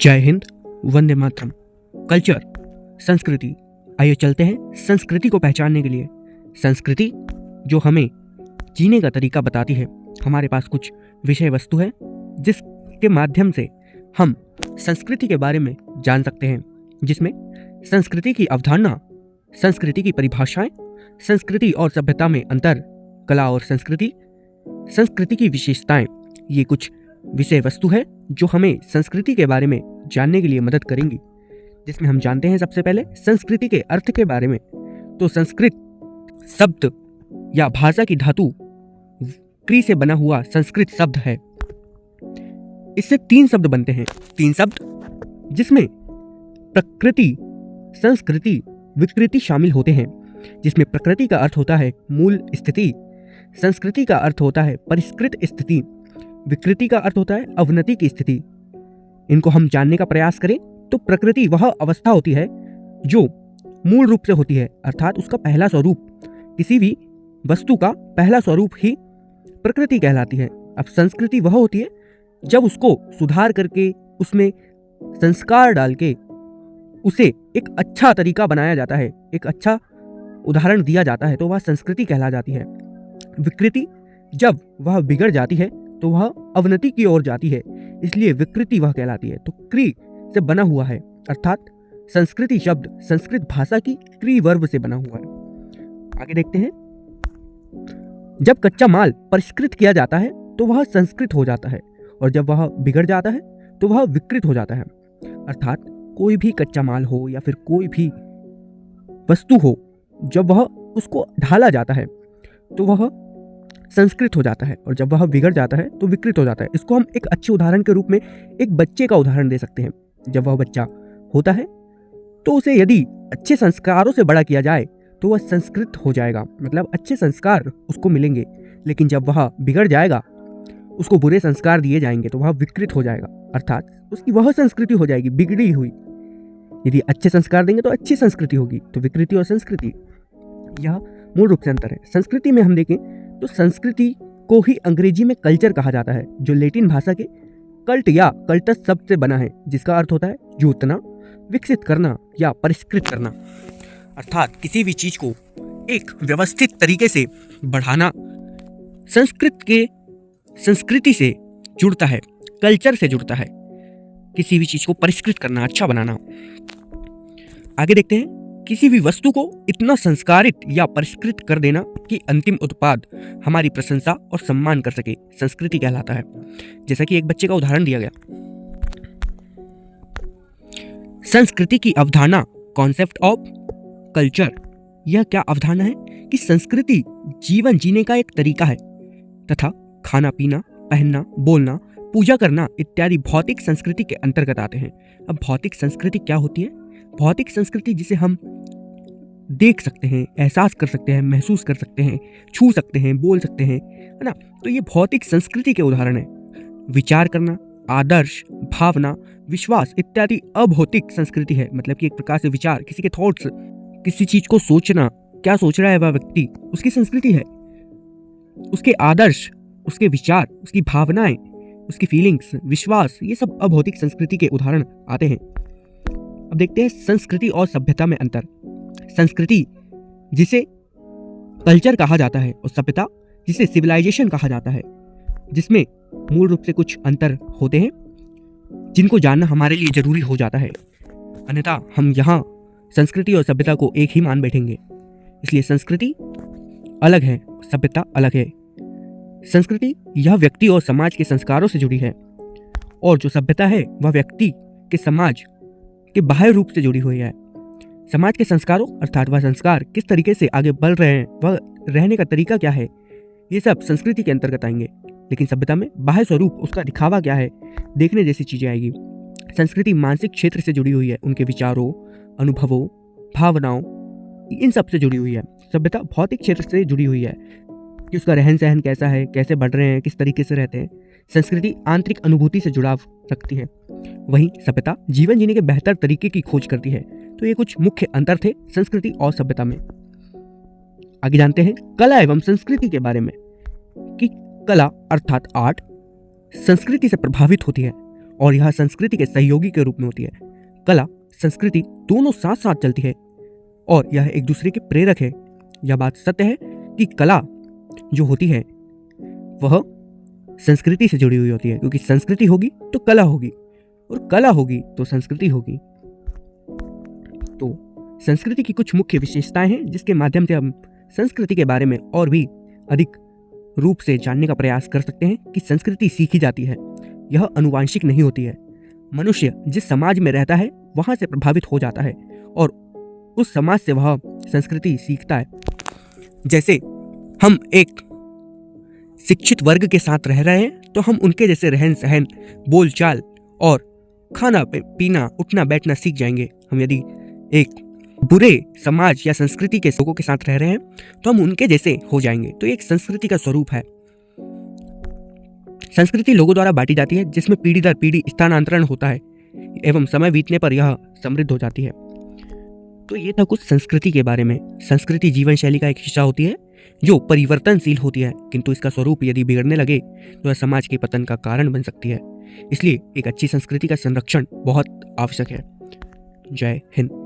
जय हिंद, वंदे मातरम। कल्चर, संस्कृति। आइए चलते हैं संस्कृति को पहचानने के लिए। संस्कृति जो हमें जीने का तरीका बताती है। हमारे पास कुछ विषय वस्तु है जिसके माध्यम से हम संस्कृति के बारे में जान सकते हैं, जिसमें संस्कृति की अवधारणा, संस्कृति की परिभाषाएं, संस्कृति और सभ्यता में अंतर, कला और संस्कृति, संस्कृति की विशेषताएं, ये कुछ विषय वस्तु है जो हमें संस्कृति के बारे में जानने के लिए मदद करेंगी। जिसमें हम जानते हैं सबसे पहले संस्कृति के अर्थ के बारे में। तो संस्कृत शब्द या भाषा की धातु क्री से बना हुआ संस्कृत शब्द है। इससे 3 शब्द बनते हैं। 3 शब्द जिसमें प्रकृति, संस्कृति, विकृति शामिल होते हैं। जिसमें प्रकृति का अर्थ होता है मूल स्थिति, संस्कृति का अर्थ होता है परिष्कृत स्थिति, विकृति का अर्थ होता है अवनति की स्थिति। इनको हम जानने का प्रयास करें तो प्रकृति वह अवस्था होती है जो मूल रूप से होती है, अर्थात उसका पहला स्वरूप। किसी भी वस्तु का पहला स्वरूप ही प्रकृति कहलाती है। अब संस्कृति वह होती है जब उसको सुधार करके, उसमें संस्कार डाल के उसे एक अच्छा तरीका बनाया जाता है, एक अच्छा उदाहरण दिया जाता है, तो वह संस्कृति कहला जाती है। विकृति जब वह बिगड़ जाती है तो वह अवनति की ओर जाती है, इसलिए विकृति वह कहलाती है। तो क्री से बना हुआ है, अर्थात संस्कृति शब्द संस्कृत भाषा की क्री वर्ब से बना हुआ है। आगे देखते हैं। जब कच्चा माल परिष्कृत किया जाता है तो वह संस्कृत हो जाता है, और जब वह बिगड़ जाता है तो वह विकृत हो जाता है। अर्थात कोई भी कच्चा माल हो या फिर कोई भी वस्तु हो, जब वह उसको ढाला जाता है तो वह संस्कृत हो जाता है, और जब वह बिगड़ जाता है तो विकृत हो जाता है। इसको हम एक अच्छे उदाहरण के रूप में एक बच्चे का उदाहरण दे सकते हैं। जब वह बच्चा होता है तो उसे यदि अच्छे संस्कारों से बड़ा किया जाए तो वह संस्कृत हो जाएगा, मतलब अच्छे संस्कार उसको मिलेंगे। लेकिन जब वह बिगड़ जाएगा, उसको बुरे संस्कार दिए जाएंगे तो वह विकृत हो जाएगा, अर्थात उसकी वह संस्कृति हो जाएगी बिगड़ी हुई। यदि अच्छे संस्कार देंगे तो अच्छी संस्कृति होगी। तो विकृति और संस्कृति यह मूल रूप से अंतर है। संस्कृति में हम देखें तो संस्कृति को ही अंग्रेजी में कल्चर कहा जाता है, जो लैटिन भाषा के कल्ट या कल्टस शब्द से बना है, जिसका अर्थ होता है जोतना, विकसित करना या परिष्कृत करना। अर्थात किसी भी चीज को एक व्यवस्थित तरीके से बढ़ाना संस्कृति से जुड़ता है, कल्चर से जुड़ता है। किसी भी चीज को परिष्कृत करना, अच्छा बनाना। आगे देखते हैं। किसी भी वस्तु को इतना संस्कारित या परिष्कृत कर देना कि अंतिम उत्पाद हमारी प्रशंसा और सम्मान कर सके, संस्कृति कहलाता है। जैसा कि एक बच्चे का उदाहरण दिया गया। संस्कृति की अवधारणा, कॉन्सेप्ट ऑफ कल्चर, यह क्या अवधारणा है कि संस्कृति जीवन जीने का एक तरीका है तथा खाना पीना, पहनना, बोलना, पूजा करना इत्यादि भौतिक संस्कृति के अंतर्गत आते हैं। अब भौतिक संस्कृति क्या होती है? भौतिक संस्कृति जिसे हम देख सकते हैं, एहसास कर सकते हैं, महसूस कर सकते हैं, छू सकते हैं, बोल सकते हैं, है ना। तो ये भौतिक संस्कृति के उदाहरण है। विचार करना, आदर्श, भावना, विश्वास इत्यादि अभौतिक संस्कृति है। मतलब कि एक प्रकार से विचार, किसी के थॉट्स, किसी चीज को सोचना, क्या सोच रहा है वह व्यक्ति, उसकी संस्कृति है। उसके आदर्श, उसके विचार, उसकी भावनाएं, उसकी फीलिंग्स, विश्वास, ये सब अभौतिक संस्कृति के उदाहरण आते हैं। अब देखते हैं संस्कृति और सभ्यता में अंतर। संस्कृति जिसे कल्चर कहा जाता है और सभ्यता जिसे सिविलाइजेशन कहा जाता है, जिसमें मूल रूप से कुछ अंतर होते हैं जिनको जानना हमारे लिए जरूरी हो जाता है। अन्यथा हम यहाँ संस्कृति और सभ्यता को एक ही मान बैठेंगे। इसलिए संस्कृति अलग है, सभ्यता अलग है। संस्कृति यह व्यक्ति और समाज के संस्कारों से जुड़ी है, और जो सभ्यता है वह व्यक्ति के समाज के बाह्य रूप से जुड़ी हुई है। समाज के संस्कारों, अर्थात वह संस्कार किस तरीके से आगे बढ़ रहे हैं, वह रहने का तरीका क्या है, ये सब संस्कृति के अंतर्गत आएंगे। लेकिन सभ्यता में बाह्य स्वरूप, उसका दिखावा क्या है, देखने जैसी चीजें आएगी। संस्कृति मानसिक क्षेत्र से जुड़ी हुई है, उनके विचारों, अनुभवों, भावनाओं, इन सब से जुड़ी हुई है। सभ्यता भौतिक क्षेत्र से जुड़ी हुई है कि उसका रहन सहन कैसा है, कैसे बढ़ रहे हैं, किस तरीके से रहते हैं। संस्कृति आंतरिक अनुभूति से जुड़ाव रखती है, वहीं सभ्यता जीवन जीने के बेहतर तरीके की खोज करती है। तो ये कुछ मुख्य अंतर थे संस्कृति और सभ्यता में। आगे जानते हैं कला एवं संस्कृति के बारे में कि कला अर्थात आर्ट संस्कृति से प्रभावित होती है और यह संस्कृति के सहयोगी के रूप में होती है। कला संस्कृति दोनों साथ साथ चलती है और यह एक दूसरे के प्रेरक है। यह बात सत्य है कि कला जो होती है वह संस्कृति से जुड़ी हुई होती है, क्योंकि संस्कृति होगी तो कला होगी और कला होगी तो संस्कृति होगी। तो संस्कृति की कुछ मुख्य विशेषताएं हैं जिसके माध्यम से हम संस्कृति के बारे में और भी अधिक रूप से जानने का प्रयास कर सकते हैं कि संस्कृति सीखी जाती है, यह आनुवांशिक नहीं होती है। मनुष्य जिस समाज में रहता है वहां से प्रभावित हो जाता है और उस समाज से वह संस्कृति सीखता है। जैसे हम एक शिक्षित वर्ग के साथ रह रहे हैं तो हम उनके जैसे रहन सहन, बोलचाल और खाना पीना, उठना बैठना सीख जाएंगे। हम यदि एक बुरे समाज या संस्कृति के लोगों के साथ रह रहे हैं तो हम उनके जैसे हो जाएंगे। तो एक संस्कृति का स्वरूप है। संस्कृति लोगों द्वारा बांटी जाती है जिसमें पीढ़ी दर पीढ़ी स्थानांतरण होता है एवं समय बीतने पर यह समृद्ध हो जाती है। तो ये था कुछ संस्कृति के बारे में। संस्कृति जीवन शैली का एक हिस्सा होती है जो परिवर्तनशील होती है, किंतु इसका स्वरूप यदि बिगड़ने लगे तो यह समाज के पतन का कारण बन सकती है। इसलिए एक अच्छी संस्कृति का संरक्षण बहुत आवश्यक है। जय हिंद।